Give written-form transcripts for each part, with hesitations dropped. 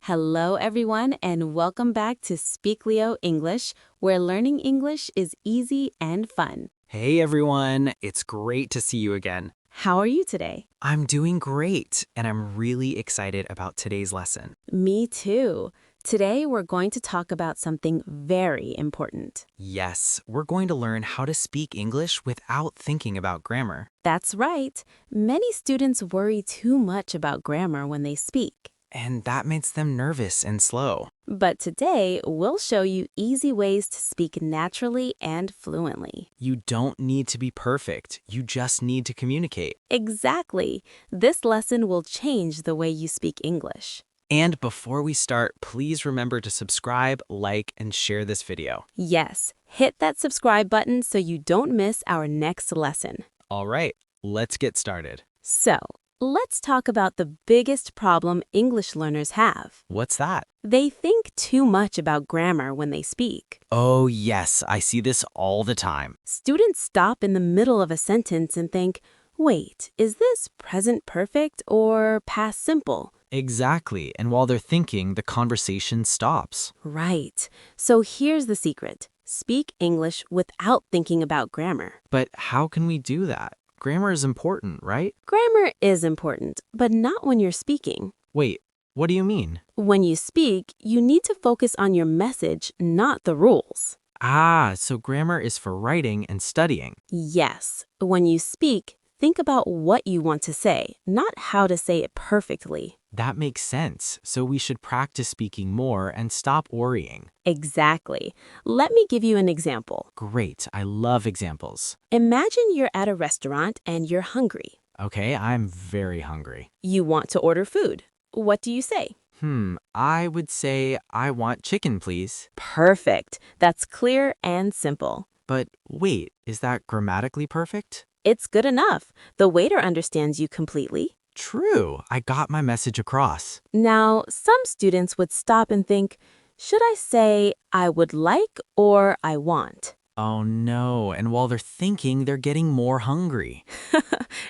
Hello, everyone, and welcome back to Speaklio English, where learning English is easy and fun. Hey everyone, it's great to see you again. How are you today? I'm doing great, and I'm really excited about today's lesson. Me too. Today, we're going to talk about something very important. Yes, we're going to learn how to speak English without thinking about grammar. That's right. Many students worry too much about grammar when they speak. And that makes them nervous and slow. But today, we'll show you easy ways to speak naturally and fluently. You don't need to be perfect, you just need to communicate. Exactly. This lesson will change the way you speak English. And before we start, please remember to subscribe, like, and share this video. Yes, hit that subscribe button so you don't miss our next lesson. All right, let's get started. So, let's talk about the biggest problem English learners have. What's that? They think too much about grammar when they speak. Oh yes, I see this all the time. Students stop in the middle of a sentence and think, wait, is this present perfect or past simple? Exactly, and while they're thinking, the conversation stops. Right. So here's the secret. Speak English without thinking about grammar. But how can we do that? Grammar is important, right? Grammar is important, but not when you're speaking. Wait, what do you mean? When you speak, you need to focus on your message, not the rules. Ah, so grammar is for writing and studying. Yes, when you speak, think about what you want to say, not how to say it perfectly. That makes sense, so we should practice speaking more and stop worrying. Exactly. Let me give you an example. Great, I love examples. Imagine you're at a restaurant and you're hungry. Okay, I'm very hungry. You want to order food. What do you say? I would say, I want chicken, please. Perfect. That's clear and simple. But wait, is that grammatically perfect? It's good enough. The waiter understands you completely. True, I got my message across. Now, some students would stop and think, should I say I would like or I want? Oh no, and while they're thinking, they're getting more hungry.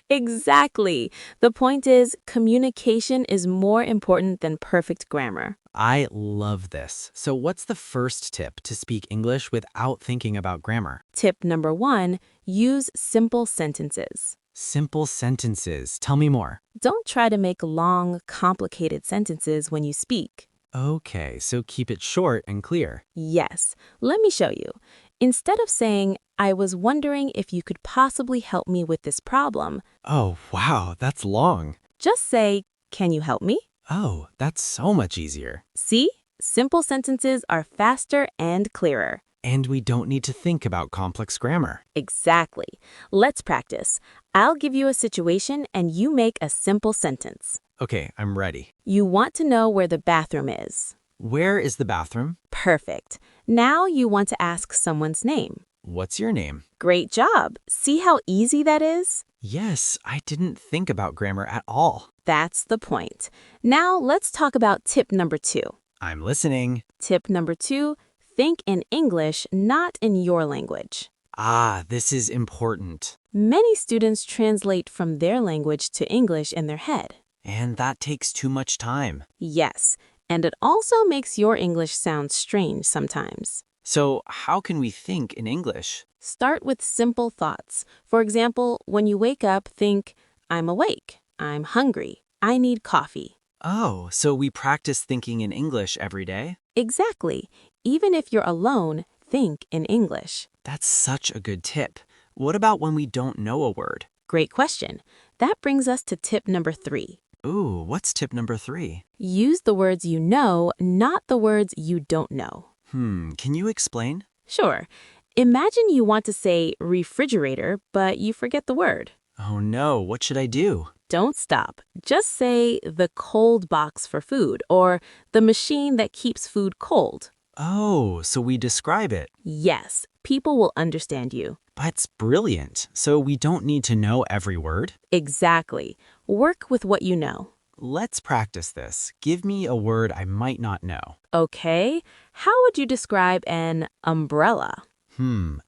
Exactly. The point is, communication is more important than perfect grammar. I love this. So what's the first tip to speak English without thinking about grammar? Tip number 1, use simple sentences. Simple sentences. Tell me more. Don't try to make long, complicated sentences when you speak. Okay, so keep it short and clear. Yes, let me show you. Instead of saying, I was wondering if you could possibly help me with this problem, Oh, wow, that's long. just say, can you help me? Oh, that's so much easier. See? Simple sentences are faster and clearer. And we don't need to think about complex grammar. Exactly. Let's practice. I'll give you a situation and you make a simple sentence. Okay, I'm ready. You want to know where the bathroom is. Where is the bathroom? Perfect. Now you want to ask someone's name. What's your name? Great job. See how easy that is? Yes, I didn't think about grammar at all. That's the point. Now let's talk about tip number 2. I'm listening. Tip number 2, think in English, not in your language. Ah, this is important. Many students translate from their language to English in their head. And that takes too much time. Yes, and it also makes your English sound strange sometimes. So how can we think in English? Start with simple thoughts. For example, when you wake up, think, I'm awake, I'm hungry, I need coffee. Oh, so we practice thinking in English every day? Exactly. Even if you're alone, think in English. That's such a good tip. What about when we don't know a word? Great question. That brings us to tip number 3. Ooh, what's tip number 3? Use the words you know, not the words you don't know. Can you explain? Sure. Imagine you want to say refrigerator, but you forget the word. Oh no, what should I do? Don't stop. Just say the cold box for food or the machine that keeps food cold. Oh, so we describe it. Yes, people will understand you. That's brilliant. So we don't need to know every word? Exactly. Work with what you know. Let's practice this. Give me a word I might not know. Okay, how would you describe an umbrella?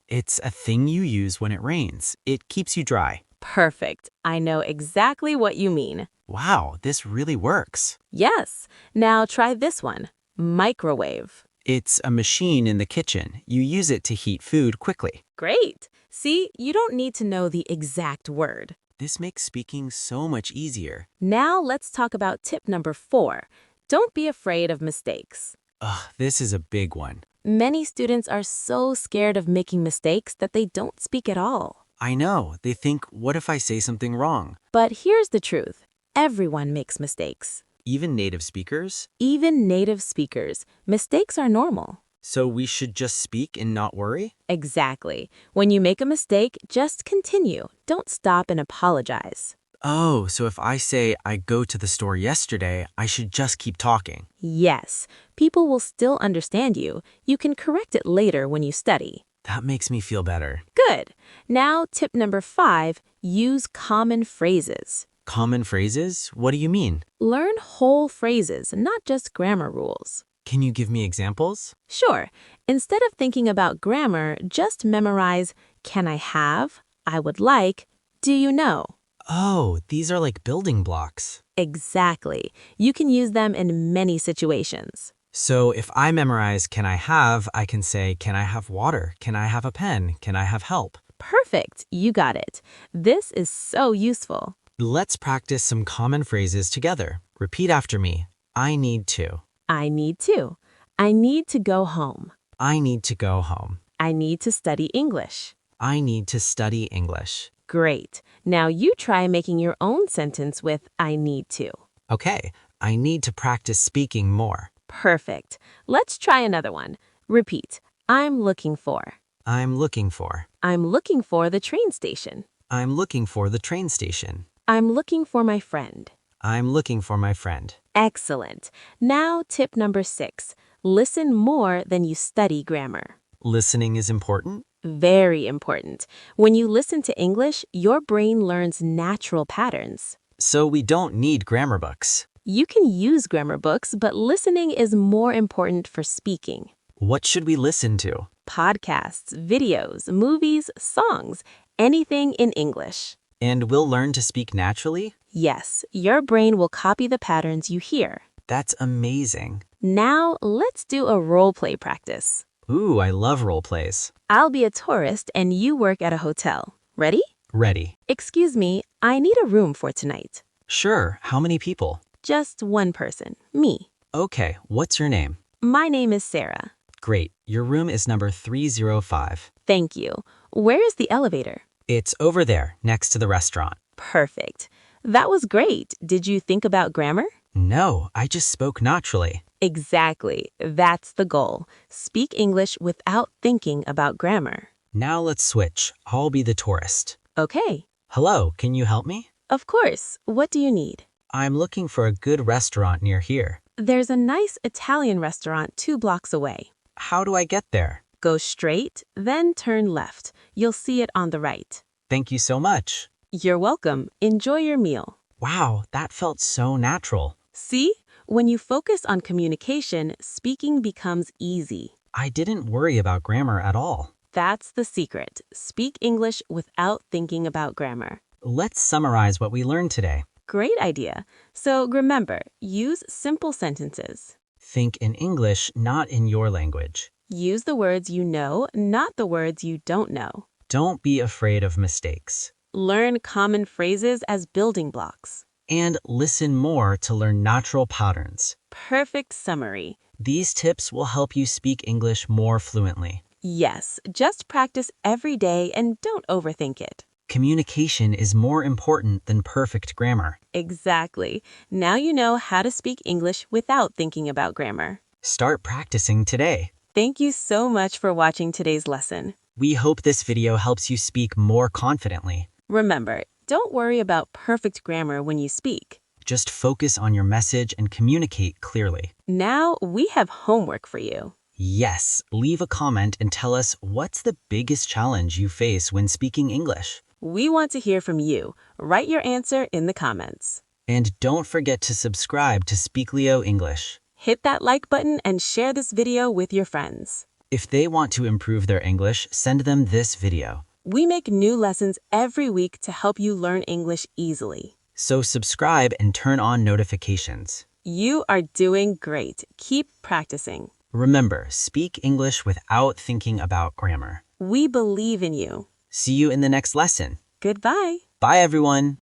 It's a thing you use when it rains. It keeps you dry. Perfect. I know exactly what you mean. Wow, this really works. Yes. Now try this one. Microwave. It's a machine in the kitchen. You use it to heat food quickly. Great. See, you don't need to know the exact word. This makes speaking so much easier. Now let's talk about tip number 4. Don't be afraid of mistakes. Ugh, this is a big one. Many students are so scared of making mistakes that they don't speak at all. I know. They think, what if I say something wrong? But here's the truth. Everyone makes mistakes. Even native speakers? Even native speakers. Mistakes are normal. So we should just speak and not worry? Exactly. When you make a mistake, just continue. Don't stop and apologize. Oh, so if I say I go to the store yesterday, I should just keep talking. Yes, people will still understand you. You can correct it later when you study. That makes me feel better. Good. Now, tip number 5, use common phrases. Common phrases? What do you mean? Learn whole phrases, not just grammar rules. Can you give me examples? Sure. Instead of thinking about grammar, just memorize, can I have, I would like, do you know? Oh, these are like building blocks. Exactly. You can use them in many situations. So if I memorize can I can say, can I have water? Can I have a pen? Can I have help? Perfect. You got it. This is so useful. Let's practice some common phrases together. Repeat after me. I need to. I need to. I need to go home. I need to go home. I need to study English. I need to study English. Great. Now you try making your own sentence with I need to. Okay, I need to practice speaking more. Perfect. Let's try another one. Repeat. I'm looking for. I'm looking for. I'm looking for the train station. I'm looking for the train station. I'm looking for my friend. I'm looking for my friend. Excellent. Now tip number 6. Listen more than you study grammar. Listening is important? Very important. When you listen to English, your brain learns natural patterns. So we don't need grammar books. You can use grammar books, but listening is more important for speaking. What should we listen to? Podcasts, videos, movies, songs, anything in English. And we'll learn to speak naturally? Yes, your brain will copy the patterns you hear. That's amazing. Now, let's do a role play practice. Ooh, I love role plays. I'll be a tourist and you work at a hotel. Ready? Ready. Excuse me, I need a room for tonight. Sure, how many people? Just one person, me. Okay, what's your name? My name is Sarah. Great, your room is number 305. Thank you. Where is the elevator? It's over there, next to the restaurant. Perfect. That was great. Did you think about grammar? No, I just spoke naturally. Exactly. That's the goal. Speak English without thinking about grammar. Now let's switch. I'll be the tourist. Okay. Hello, can you help me? Of course. What do you need? I'm looking for a good restaurant near here. There's a nice Italian restaurant 2 blocks away. How do I get there? Go straight, then turn left. You'll see it on the right. Thank you so much. You're welcome. Enjoy your meal. Wow, that felt so natural. See? When you focus on communication, speaking becomes easy. I didn't worry about grammar at all. That's the secret. Speak English without thinking about grammar. Let's summarize what we learned today. Great idea. So remember, use simple sentences. Think in English, not in your language. Use the words you know, not the words you don't know. Don't be afraid of mistakes. Learn common phrases as building blocks. And listen more to learn natural patterns. Perfect summary. These tips will help you speak English more fluently. Yes, just practice every day and don't overthink it. Communication is more important than perfect grammar. Exactly. Now you know how to speak English without thinking about grammar. Start practicing today. Thank you so much for watching today's lesson. We hope this video helps you speak more confidently. Remember, don't worry about perfect grammar when you speak. Just focus on your message and communicate clearly. Now we have homework for you. Yes, leave a comment and tell us what's the biggest challenge you face when speaking English. We want to hear from you. Write your answer in the comments. And don't forget to subscribe to Speaklio English. Hit that like button and share this video with your friends. If they want to improve their English, send them this video. We make new lessons every week to help you learn English easily. So subscribe and turn on notifications. You are doing great. Keep practicing. Remember, speak English without thinking about grammar. We believe in you. See you in the next lesson. Goodbye. Bye, everyone.